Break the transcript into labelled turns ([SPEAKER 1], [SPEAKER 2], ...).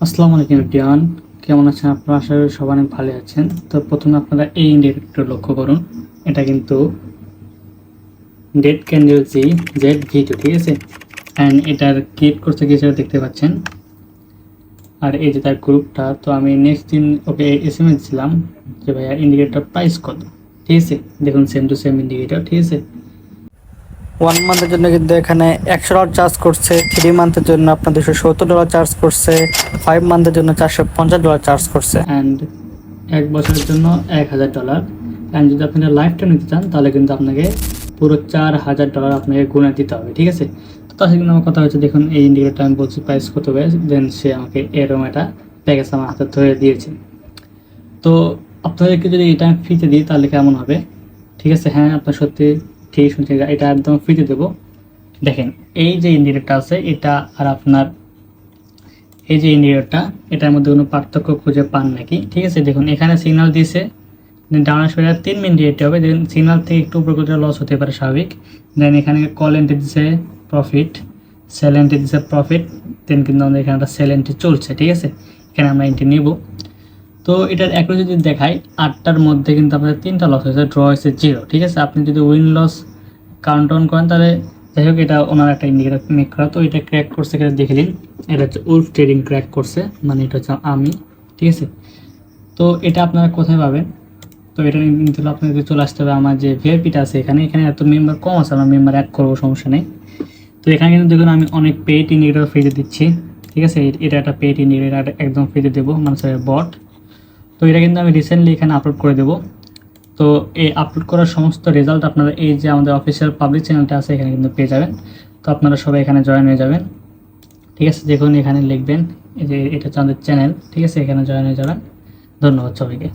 [SPEAKER 1] আসসালামু আলাইকুম এভরিওয়ান, কেমন আছেন আপনারা? আশা করি সবাই অনেক ভালো আছেন। তো প্রথমে আপনারা এই ইন্ডিকেটর লক্ষ্য করুন, এটা কিন্তু ডেট ক্যান্ডেল জেড ভিডিও, ঠিক আছে। অ্যান্ড এটার ক্রিয়েট করতে গিয়ে সেটা দেখতে পাচ্ছেন। আর এই যে তার গ্রুপটা, তো আমি নেক্সট দিন ওকে SMS দিলাম যে ভাইয়া ইন্ডিকেটর প্রাইস কত, ঠিক আছে। দেখুন সেম টু সেম ইন্ডিকেটর, ঠিক আছে।
[SPEAKER 2] 1 মান্থের জন্য কিন্তু এখানে $100 চার্জ করছে, 3 মান্থের জন্য আপনার $270 চার্জ করছে, 5 মান্থের জন্য $450 চার্জ করছে।
[SPEAKER 1] অ্যান্ড 1 বছরের জন্য $1000। অ্যান্ড যদি আপনি লাইফ টাইম নিতে চান তাহলে কিন্তু আপনাকে পুরো $4000 আপনাকে গুণা দিতে হবে, ঠিক আছে। তো তার সাথে আমার কথা হচ্ছে, দেখুন এই ইন্ডিকেটরটা আমি বলছি প্রাইস কত হবে, দেন সে আমাকে এরকম একটা প্যাকেজ আমার হাতে ধরে দিয়েছে। তো আপনাদেরকে যদি এটা আমি ফ্রিতে দিই তাহলে কেমন হবে, ঠিক আছে। হ্যাঁ, আপনার সত্যি ঠিক শুনছেন, এটা একদম ফ্রিতে দেবো। দেখেন এই যে ইন্ডিকেটরটা আছে এটা আর আপনার এই যে ইন্ডিকেটরটা, এটার মধ্যে কোনো পার্থক্য খুঁজে পান নাকি, ঠিক আছে। দেখুন এখানে সিগন্যাল দিয়েছে, ডাউন আসবে 3 মিনিট দিতে হবে, দেন সিগন্যাল থেকে একটু উপর করে লস হতে পারে স্বাভাবিক। দেন এখানে কল এন্ট্রি দিচ্ছে প্রফিট, সেল এন্ট্রি দিচ্ছে প্রফিট, দেন কিন্তু আমাদের এখানে একটা সেল এন্ট্রি চলছে, ঠিক আছে। এখানে আমরা এন্ট্রি নিব। তো এটার একটু যদি দেখাই, 8টার মধ্যে কিন্তু আপনাদের 3টা লস হয়েছে, ড্র হয়েছে 0, ঠিক আছে। আপনি যদি উইন লস কাউন্ট অন করেন তাহলে যাই হোক, এটা ওনার একটা ইন্ডিকেটর মেক করা। তো এটা ক্র্যাক করছে, এটা দেখে নিন। এটা হচ্ছে উলফ ট্রেডিং ক্র্যাক করছে, মানে এটা হচ্ছে আমি, ঠিক আছে। তো এটা আপনারা কোথায় পাবেন? তো এটা নিতে হলে আপনাদের চলে আসতে হবে আমার যে ভিআইপিটা আছে এখানে। এখানে এত মেম্বার কম আছে, আমরা মেম্বার অ্যাড করবো, সমস্যা নেই। তো এখানে কিন্তু দেখুন আমি অনেক পেইড ইন্ডিকেটর ফ্রিতে দিচ্ছি, ঠিক আছে। এটা একটা পেইড ইন্ডিকেটর একদম ফ্রিতে দেবো, মানে বট। তো এটা কিন্তু আমি রিসেন্টলি এখানে আপলোড করে দেবো। তো এই আপলোড করার সমস্ত রেজাল্ট আপনারা এই যে আমাদের অফিসিয়াল পাবলিক চ্যানেলটা আছে এখানে কিন্তু পেয়ে যাবেন। তো আপনারা সবাই এখানে জয়েন হয়ে যাবেন, ঠিক আছে। দেখুন এখানে লিখবেন এই যে এটা হচ্ছে আমাদের চ্যানেল, ঠিক আছে, এখানে জয়েন হয়ে যাবেন। ধন্যবাদ সবাইকে।